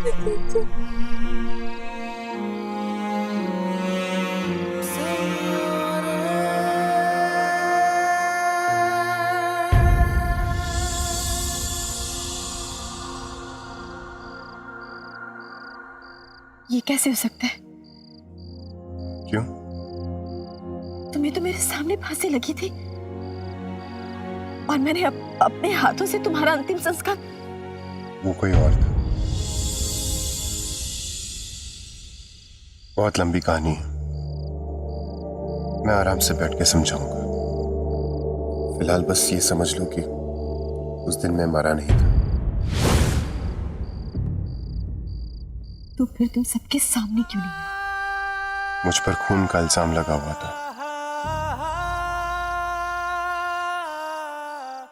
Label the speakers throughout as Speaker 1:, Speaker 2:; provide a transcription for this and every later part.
Speaker 1: ये कैसे हो सकता है?
Speaker 2: क्यों?
Speaker 1: तुम्हें तो मेरे सामने फांसी लगी थी और मैंने अपने हाथों से तुम्हारा अंतिम संस्कार।
Speaker 2: वो कोई और था। बहुत लंबी कहानी है, मैं आराम से बैठ के समझाऊंगा। फिलहाल बस ये समझ लो कि उस दिन मैं मरा नहीं था।
Speaker 1: तो फिर तुम सबके सामने क्यों नहीं आए?
Speaker 2: मुझ पर खून का इल्जाम लगा हुआ था।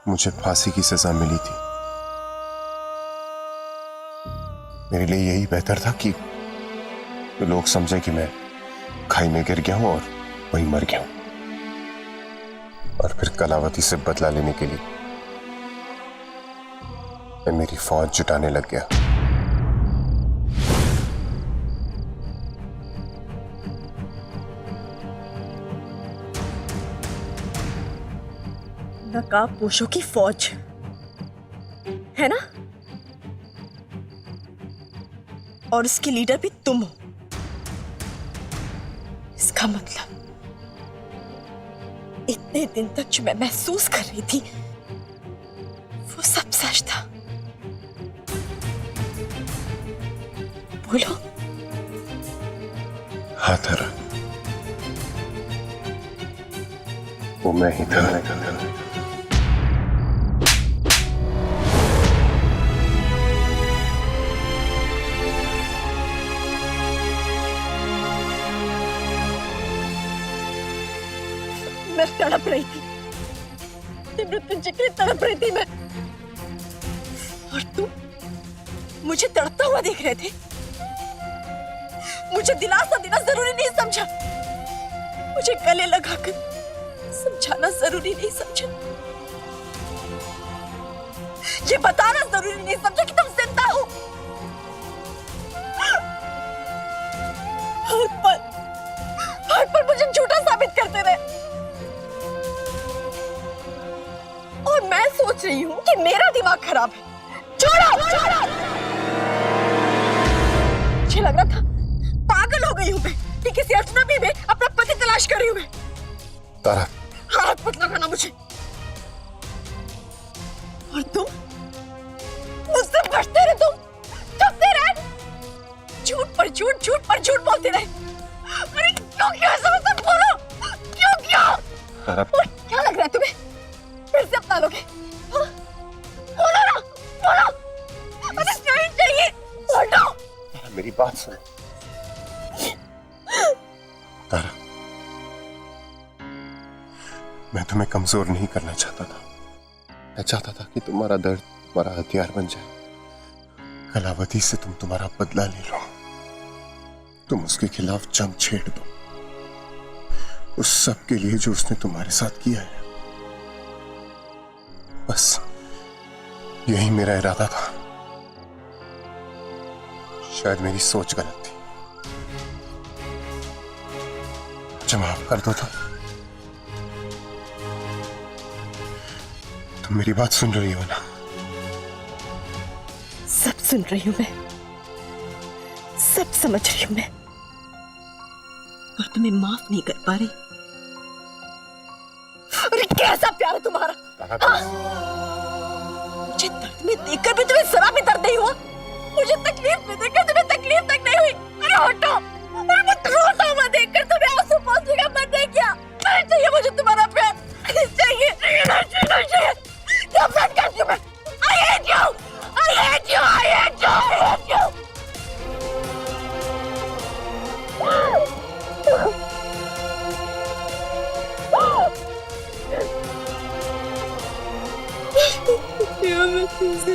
Speaker 2: मुझे फांसी की सजा मिली थी। मेरे लिए यही बेहतर था कि लोग समझे कि मैं खाई में गिर गया हूं और वहीं मर गया हूं। और फिर कलावती से बदला लेने के लिए मैं मेरी फौज जुटाने लग गया।
Speaker 1: नकाबपोशों की फौज है ना? और उसके लीडर भी तुम हो। इसका मतलब इतने दिन तक जो मैं महसूस कर रही थी वो सब सच था। बोलो।
Speaker 2: हाँ तारा, वो मैं ही था।
Speaker 1: मैं तड़प रही थी, मृत्युंजय के लिए तड़प रही थी मैं। और तुम मुझे तड़पता हुआ देख रहे थे। मुझे दिलासा देना जरूरी नहीं समझा, मुझे गले लगाकर समझाना जरूरी नहीं समझा, ये बताना जरूरी नहीं समझा कि तुम जिंदा हो। हर पल मुझे झूठा साबित करते रहे। और मैं सोच रही हूं कि मेरा दिमाग खराब है। छोड़ो, छोड़ो। मुझे लग रहा था पागल हो गई हूं मैं कि किसी अजनबी में अपना पति तलाश कर रही हूं मैं।
Speaker 2: तारा,
Speaker 1: हाथ मत लगाना मुझे। और तुम मुझसे बचते रहे, तुम चुपते रहे, झूठ पर झूठ, झूठ पर झूठ बोलते रहे। अरे क्यों ऐसा मतलब? बोलो क्यों?
Speaker 2: तारा,
Speaker 1: और क्या लग रहा है तुम्हें फिर से अपना लोगे? हाँ? बोलो ना, बोलो। मुझे नहीं चाहिए, हटो।
Speaker 2: तारा मेरी बात सुनो। तारा, मैं तुम्हें कमजोर नहीं करना चाहता था। मैं चाहता था कि तुम्हारा दर्द तुम्हारा हथियार बन जाए। कलावती से तुम तुम्हारा बदला ले लो, तुम उसके खिलाफ जंग छेड़ दो, उस सब के लिए जो उसने तुम्हारे साथ किया है। बस यही मेरा इरादा था। शायद मेरी सोच गलत थी। मुझे माफ कर दो। तुम मेरी बात सुन रही हो ना?
Speaker 1: सब सुन रही हूं मैं, सब समझ रही हूं मैं, और तुम्हें माफ नहीं कर पा रही। अरे कैसा प्यार है तुम्हारा? हाँ? मुझे दर्द में देखकर भी तुम्हें जरा भी दर्द नहीं हुआ। मुझे तकलीफ में देखकर तुम्हें तकलीफ तक नहीं हुई। अरे हटो। और मुझे रोता हुआ देखकर तुम्हें आंसू पोंछने का मन नहीं किया। नहीं चाहिए मुझे तुम्हारा प्यार, नहीं चाहिए, नहीं चाहिए। नफरत करती हूं मैं। I hate you, I hate you, I hate you, I hate you। मैं तुमसे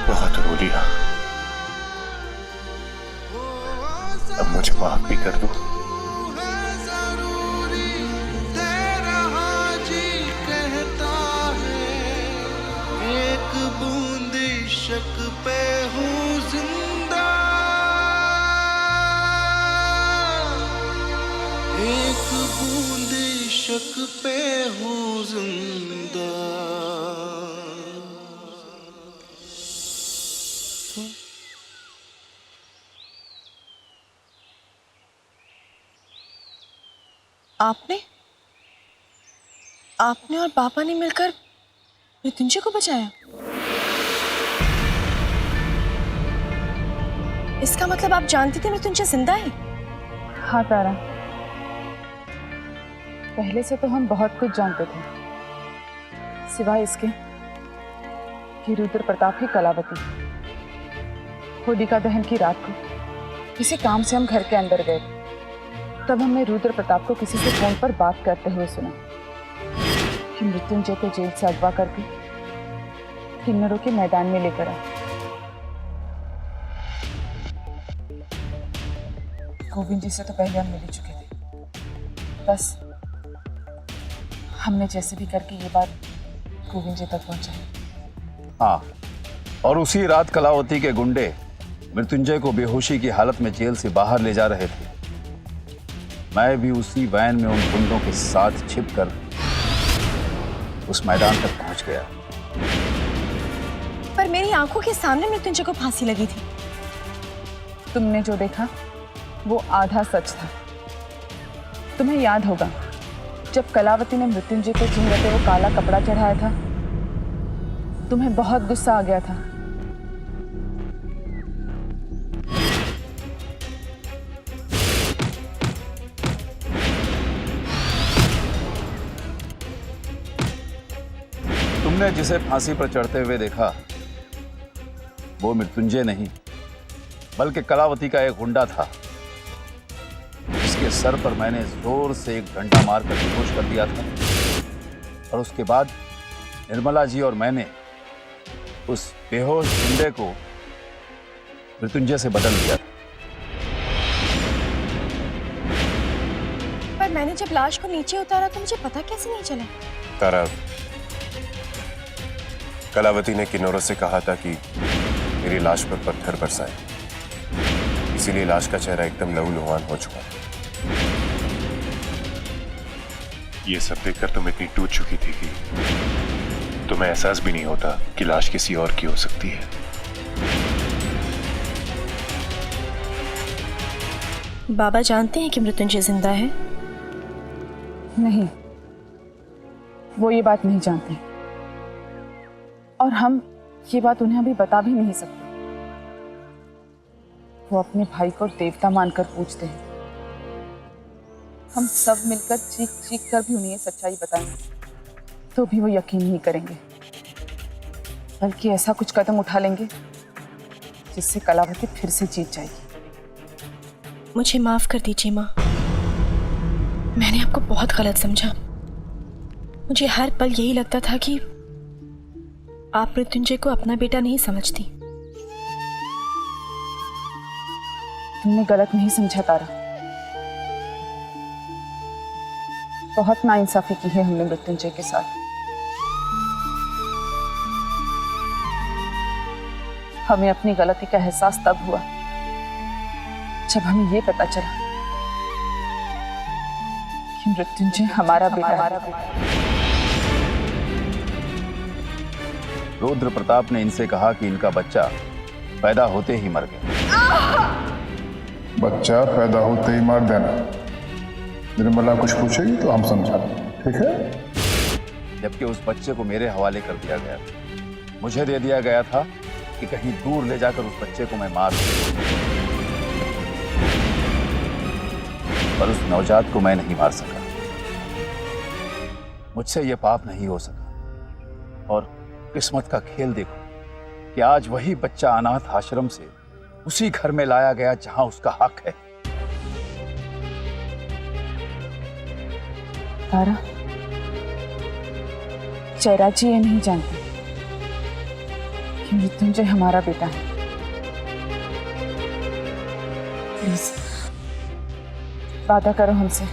Speaker 2: बहुत रो लिया, अब मुझे माफ भी कर दो।
Speaker 3: एक बूंद शक पे हूँ जिंदा, एक बूंद शक पे हूँ जिंदा।
Speaker 1: आपने और पापा ने मिलकर मृत्युंजय को बचाया। इसका मतलब आप जानती थी मृत्युंजय जिंदा है?
Speaker 4: हाँ तारा, पहले से तो हम बहुत कुछ जानते थे, सिवाय इसके कि रुद्र प्रताप ही कलावती। होलिका दहन की रात को किसी काम से हम घर के अंदर गए, तब हमने रुद्र प्रताप को किसी से फोन पर बात करते हुए सुना कि मृत्युंजय को जेल से अगवा करके किन्नरों के मैदान में लेकर आए। गोविंद जी से तो पहले हम मिल ही चुके थे, बस हमने जैसे भी करके ये बात गोविंद जी तक पहुंचाई।
Speaker 5: हाँ, और उसी रात कलावती के गुंडे मृत्युंजय को बेहोशी की हालत में जेल से बाहर ले जा रहे थे। मैं भी उसी वैन में उन गुंडों के साथ छिपकर उस मैदान तक पहुंच गया।
Speaker 1: पर मेरी आंखों के सामने मृत्युंजय को फांसी लगी थी।
Speaker 4: तुमने जो देखा वो आधा सच था। तुम्हें याद होगा जब कलावती ने मृत्युंजय के चेहरे पे वो काला कपड़ा चढ़ाया था, तुम्हें बहुत गुस्सा आ गया था।
Speaker 5: तुमने जिसे फांसी पर चढ़ते हुए देखा वो मृत्युंजय नहीं, बल्कि कलावती का एक गुंडा था, जिसके सर पर मैंने जोर से एक डंडा मारकर बेहोश कर दिया था। और उसके बाद निर्मला जी और मैंने उस बेहोश गुंडे को मृत्युंजय से बदल दिया था।
Speaker 1: पर मैंने जब लाश को नीचे उतारा तो मुझे पता कैसे नहीं चला?
Speaker 2: तारा, कलावती ने किन्नरों से कहा था कि मेरी लाश पर पत्थर बरसाएं, इसीलिए लाश का चेहरा एकदम लहूलुहान हो चुका। ये सब देखकर तुम इतनी टूट चुकी थी कि तुम्हें एहसास भी नहीं होता कि लाश किसी और की हो सकती है।
Speaker 1: बाबा जानते हैं कि मृत्युंजय जिंदा है?
Speaker 4: नहीं, वो ये बात नहीं जानते और हम ये बात उन्हें अभी बता भी नहीं सकते। वो अपने भाई को देवता मानकर पूजते हैं। हम सब मिलकर चीख चीख कर भी उन्हें सच्चाई बताएंगे तो भी वो यकीन नहीं करेंगे, बल्कि ऐसा कुछ कदम उठा लेंगे जिससे कलावती फिर से जीत जाएगी।
Speaker 1: मुझे माफ कर दीजिए माँ, मैंने आपको बहुत गलत समझा। मुझे हर पल यही लगता था कि आप मृत्युंजय को अपना बेटा नहीं समझती।
Speaker 4: तुमने गलत नहीं समझा तारा, बहुत नाइंसाफी की है हमने मृत्युंजय के साथ। हमें अपनी गलती का एहसास तब हुआ जब हमें ये पता चला कि मृत्युंजय हमारा बेटा है।
Speaker 5: रुद्र प्रताप ने इनसे कहा कि इनका बच्चा पैदा होते ही मर गया।
Speaker 6: बच्चा पैदा होते ही मार देना। निर्मला कुछ पूछेगी तो हम समझा देंगे, ठीक है?
Speaker 5: जबकि उस बच्चे को मेरे हवाले कर दिया गया, मुझे दे दिया गया था कि कहीं दूर ले जाकर उस बच्चे को मैं मार दूं। पर उस नवजात को मैं नहीं मार सका। मुझसे यह पाप नहीं हो सका। और किस्मत का खेल देखो कि आज वही बच्चा अनाथ आश्रम से उसी घर में लाया गया जहां उसका हक है।
Speaker 4: तारा, जयराज जी ये नहीं जानते कि मृत्युंजय हमारा बेटा है। प्लीज वादा करो हमसे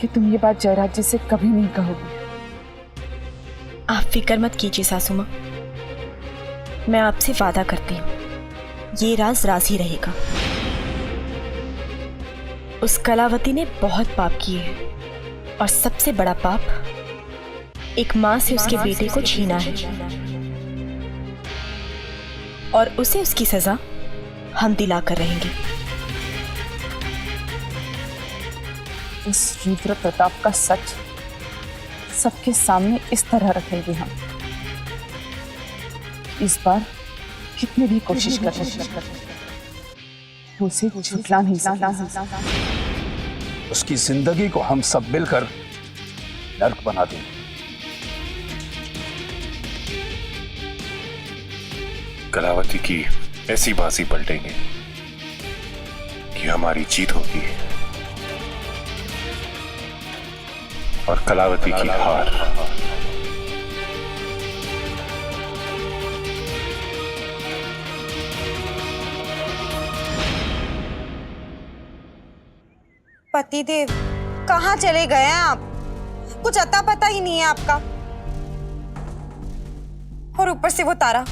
Speaker 4: कि तुम ये बात जयराज जी से कभी नहीं कहोगी।
Speaker 1: आप फिक्र मत कीजिए सासू माँ, मैं आपसे वादा करती हूँ ये राज राज ही रहेगा। उस कलावती ने बहुत पाप किए हैं और सबसे बड़ा पाप एक माँ से उसके बेटे को छीना है और उसे उसकी सजा हम दिलाकर रहेंगे।
Speaker 4: उस रुद्र प्रताप का सच सबके सामने इस तरह रखेंगे हम। इस बार कितनी भी कोशिश कर उसे झुठला नहीं सकते।
Speaker 5: उसकी जिंदगी को हम सब मिलकर नर्क बना देंगे।
Speaker 2: कलावती की ऐसी बाजी पलटेंगे कि हमारी जीत होगी और कलावती की हार।
Speaker 7: पतिदेव कहाँ चले गए हैं आप? कुछ अता पता ही नहीं है आपका। और ऊपर से वो तारा,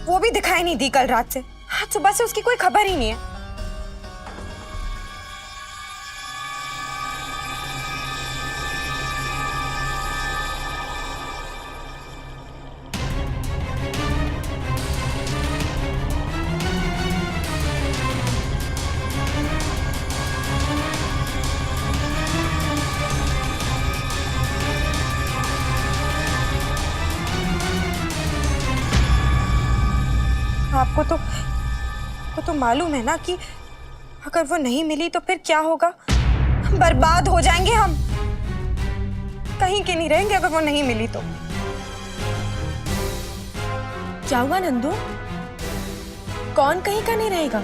Speaker 7: वो भी दिखाई नहीं दी कल रात से। आज सुबह से उसकी कोई खबर ही नहीं है। आपको तो मालूम है ना कि अगर वो नहीं मिली तो फिर क्या होगा? बर्बाद हो जाएंगे हम, कहीं के नहीं रहेंगे अगर वो नहीं मिली तो।
Speaker 1: क्या हुआ नंदू? कौन कहीं का नहीं रहेगा?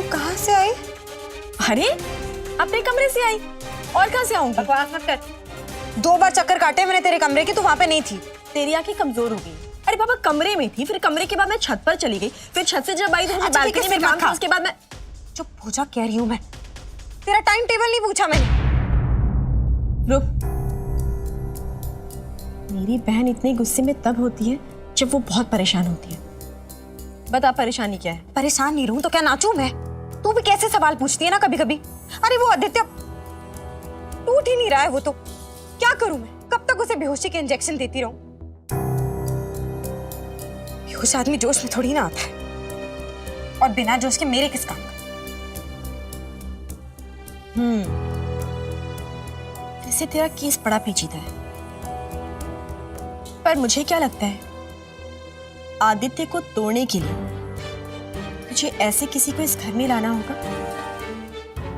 Speaker 7: कहाँ से आई?
Speaker 1: अरे अपने कमरे से आई, और कहाँ से आऊंगी?
Speaker 7: बकवास मत कर। 2 बार चक्कर काटे मैंने तेरे कमरे के, तू वहां पे नहीं थी।
Speaker 1: तेरी आंखें कमजोर हो गई। अरे बाबा कमरे में थी, फिर कमरे के बाद मैं छत पर चली गई, फिर छत से जब आई तो मुझे बालकनी में काम था, उसके बाद मैं
Speaker 7: चुप हो जा कह रही हूँ मैं। तेरा टाइम टेबल नहीं पूछा मैंने।
Speaker 1: रुक, मेरी बहन इतने गुस्से में तब होती है जब वो बहुत परेशान होती है। बता परेशानी क्या है?
Speaker 7: परेशान नहीं रहूं तो क्या नाचूं मैं? तू भी कैसे सवाल पूछती है ना कभी कभी। अरे वो आदित्य टूट ही नहीं रहा है, वो तो क्या करूं मैं? कब तक उसे बेहोशी के इंजेक्शन देती रहूं? बेहोश आदमी जोश में थोड़ी ना आता है, और बिना जोश के मेरे किस काम का?
Speaker 1: वैसे तेरा केस बड़ा पेचीदा है, पर मुझे क्या लगता है आदित्य को तोड़ने के लिए मुझे ऐसे किसी को इस घर में लाना होगा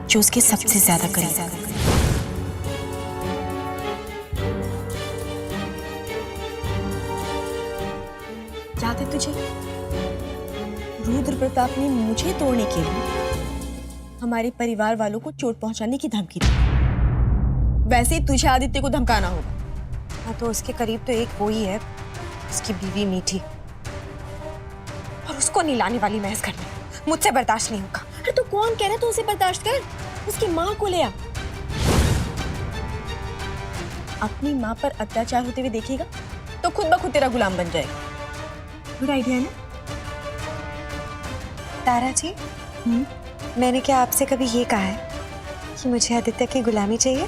Speaker 1: जो उसके सबसे ज्यादा करीब। याद है तुझे रुद्र प्रताप ने मुझे तोड़ने के लिए हमारे परिवार वालों को चोट पहुंचाने की धमकी दी। वैसे ही तुझे आदित्य को धमकाना होगा।
Speaker 7: हाँ, तो उसके करीब तो एक वो ही है, उसकी बीवी मीठी, और उसको नहीं लाने वाली मैं इस घर में। मुझसे बर्दाश्त नहीं होगा।
Speaker 1: अरे तो कौन कह रहा है तू उसे बर्दाश्त कर? उसकी माँ को ले आ। अपनी माँ पर अत्याचार होते हुए देखेगा तो खुद ब खुद तेरा गुलाम बन जाएगा। गुड आइडिया है ना?
Speaker 7: तारा जी, मैंने क्या आपसे कभी ये कहा है कि मुझे आदित्य की गुलामी चाहिए?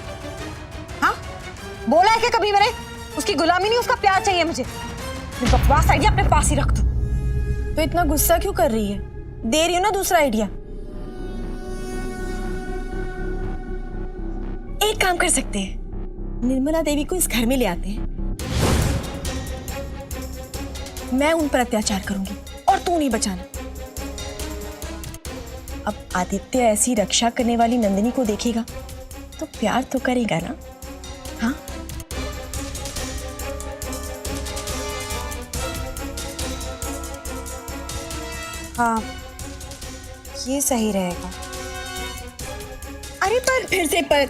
Speaker 7: हाँ, बोला है क्या कभी मैंने? उसकी गुलामी नहीं, उसका प्यार चाहिए मुझे। बकवास आइडिया अपने पास ही रख दो।
Speaker 1: तो इतना गुस्सा क्यों कर रही है? दे रही हो ना दूसरा आइडिया। एक काम कर सकते हैं, निर्मला देवी को इस घर में ले आते हैं। मैं उन पर अत्याचार करूंगी और तू नहीं बचाना। अब आदित्य ऐसी रक्षा करने वाली नंदिनी को देखेगा तो प्यार तो करेगा ना? हाँ,
Speaker 7: हाँ, ये सही रहेगा।
Speaker 1: अरे पर फिर से पर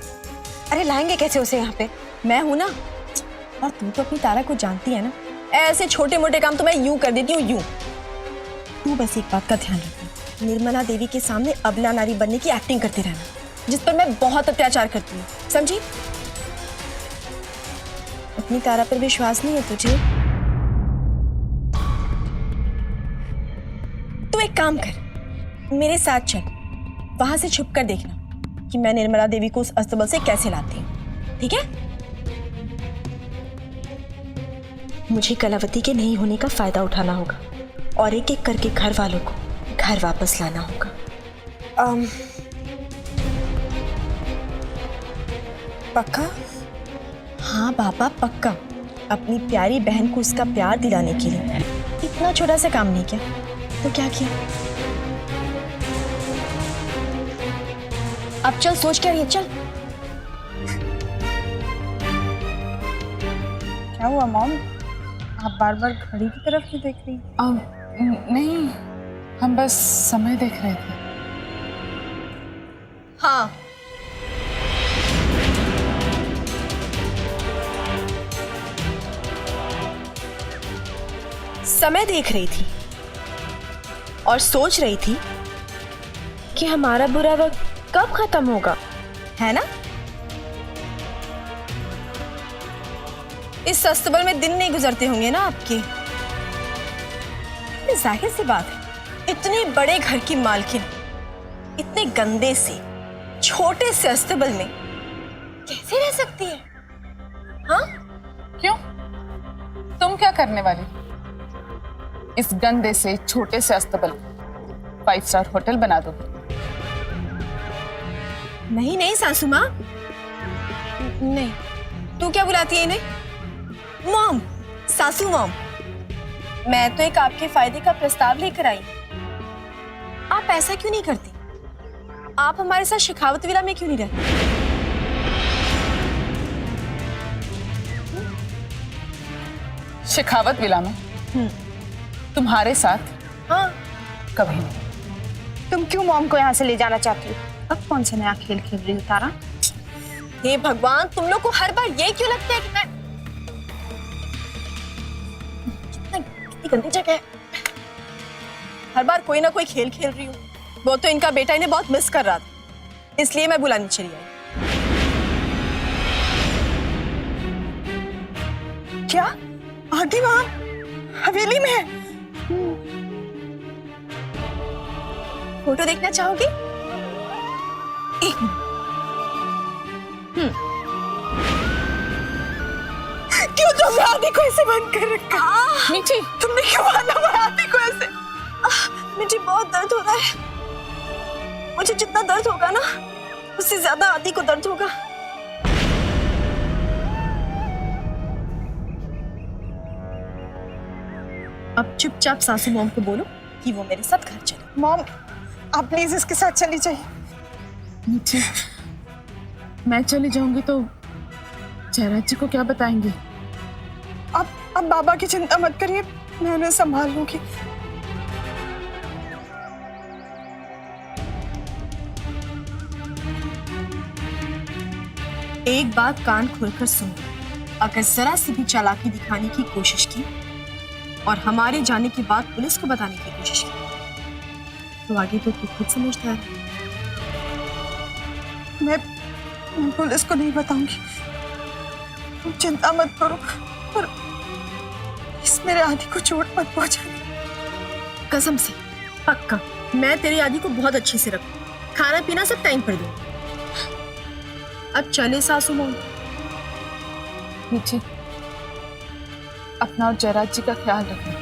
Speaker 7: अरे लाएंगे कैसे उसे यहाँ पे?
Speaker 1: मैं हूं ना, और तू तो अपनी तारा को जानती है ना, ऐसे छोटे मोटे काम तो मैं यूं कर देती हूँ, यूं। तू बस एक बात का ध्यान रखना, निर्मला देवी के सामने अबला नारी बनने की एक्टिंग करते रहना, जिस पर मैं बहुत अत्याचार करती हूँ, समझी? अपनी तारा पर विश्वास नहीं है तुझे? तू एक काम कर, मेरे साथ चल, वहां से छुप कर देखना कि मैं निर्मला देवी को उस अस्तबल से कैसे लाती हूँ, ठीक है? मुझे कलावती के नहीं होने का फायदा उठाना होगा और एक एक करके घर वालों को घर वापस लाना होगा।
Speaker 7: पक्का?
Speaker 1: हाँ बाबा पक्का, अपनी प्यारी बहन को उसका प्यार दिलाने के लिए इतना छोटा सा काम नहीं किया तो क्या किया? अब चल, सोच क्या रही है, चल।
Speaker 4: क्या हुआ मॉम? आप बार बार घड़ी की तरफ ही देख रही हैं? नहीं, हम बस समय देख रहे थे।
Speaker 1: हाँ, समय देख रही थी और सोच रही थी कि हमारा बुरा वक्त कब खत्म होगा, है ना? इस अस्तबल में दिन नहीं गुजरते होंगे ना आपके? जाहिर सी बात है, इतने बड़े घर की मालकिन इतने गंदे से छोटे से अस्तबल में कैसे रह सकती है? हाँ?
Speaker 4: क्यों? तुम क्या करने वाली? इस गंदे से छोटे से अस्तबल 5 स्टार होटल बना दोगे?
Speaker 1: नहीं नहीं सासू माँ, नहीं। तू क्या बुलाती है इन्हें? मॉम, सासू मॉम। मैं तो एक आपके फायदे का प्रस्ताव लेकर आई। आप ऐसा क्यों नहीं करती? आप हमारे साथ शेखावत विला में क्यों नहीं रहते?
Speaker 4: शेखावत विला में? तुम्हारे साथ?
Speaker 1: हाँ।
Speaker 4: कभी नहीं।
Speaker 7: तुम क्यों मॉम को यहाँ से ले जाना चाहती हो? अब कौन सा नया खेल खेल रही हो तारा?
Speaker 1: हे भगवान, तुम लोग को हर बार ये क्यों लगता है कि मैं कितनी गंदी जगह है। हर बार कोई ना कोई खेल खेल रही हूँ। वो तो इनका बेटा इन्हें बहुत मिस कर रहा था, इसलिए मैं बुलाने चली आई। क्या आगे वहां हवेली में है? फोटो देखना चाहोगे? एक मिनट। क्यों तुमने आदि को ऐसे बंद कर रखा?
Speaker 4: मीठी,
Speaker 1: तुमने क्यों बांधा हुआ आदि को ऐसे? मुझे बहुत दर्द हो रहा है। मुझे जितना दर्द होगा ना, उससे ज्यादा आदि को दर्द होगा। अब चुपचाप सासू मॉम को बोलो कि वो मेरे साथ घर चले।
Speaker 4: मॉम, आप प्लीज इसके साथ चली जाइए। मीठी, मैं चली जाऊंगी तो जयराज जी को क्या बताएंगे? अब बाबा की चिंता मत करिए, मैं उन्हें संभाल लूंगी।
Speaker 1: एक बात कान खोलकर सुनो, अगर जरा सी भी चालाकी दिखाने की कोशिश की और हमारे जाने की बात पुलिस को बताने की कोशिश की तो आगे तो तू खुद समझता है।
Speaker 4: मैं पुलिस को नहीं बताऊंगी, तुम चिंता मत करो, पर इस मेरे आदि को चोट मत पहुंचाना।
Speaker 1: कसम से पक्का, मैं तेरी आदि को बहुत अच्छे से रखूं, खाना पीना सब टाइम पर दूं। अब चले सासू मॉम।
Speaker 4: मीठी, अपना और जयराज जी का ख्याल रखना।